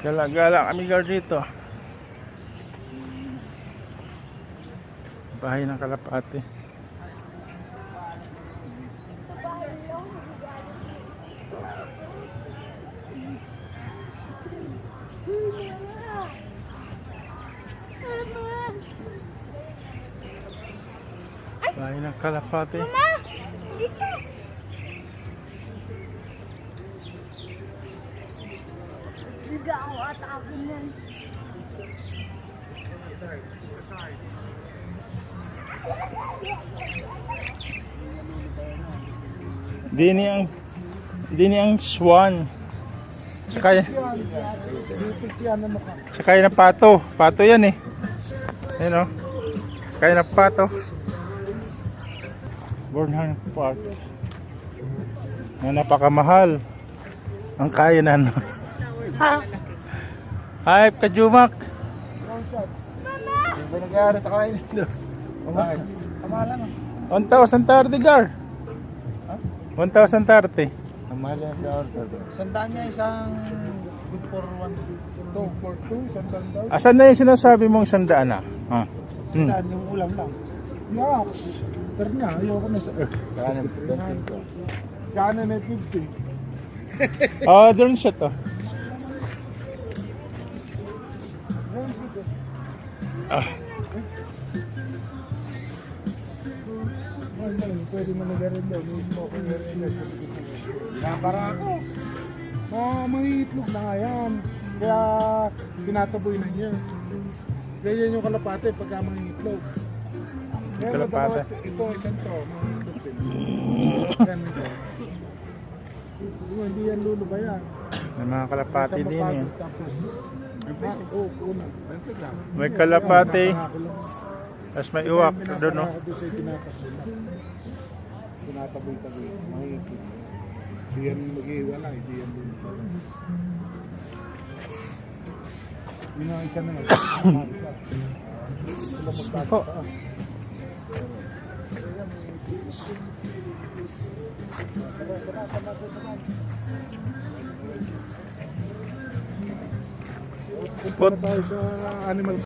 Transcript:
Gala-gala kami guard dito. Bahay ng kalapate. Bahay ng kalapate. Mama! Dito! Biga ako at akin yan. Dini ang swan. Sakay na pato. Pato yan eh. Ayun o. Sakay na pato. Bornholm Park. Na napakamahal. Ang kaya na ano. Hi, Kajumak. Hindi nag-aaral sa kain nito. Bakit? Kamahalan ah. 1,030 gar. 1,030. Kamahalan sa order. Sandaan niya isang good for 1, 2 for 2, sandaan daw. Asan na yung sinasabi mong sandaan na? Sandaan yung ulam lang. Yaks! Pero niya, ayoko na sa... Kanan na 50. Oh, doon siya to. Pwede mo nag-aral daw. Hindi mo ako nag-aral. Kaya para ako. Mga itlog na nga yan. Kaya tinataboy na niya. Ganyan yung kalapate pagka mga itlog. Kaya Kalapate. Ito, isang to. Mga itlog din. Yan ito. Hindi yan luluba yan. May mga kalapati din eh. Tapos, una. May kalapati. Tapos may uwak doon no. Tinataboy-taboy. Mga itlog. Hindi yan mag-iwala. Hindi yan luluba. Yun ang isa na yun. Oh. Punta tayo sa animal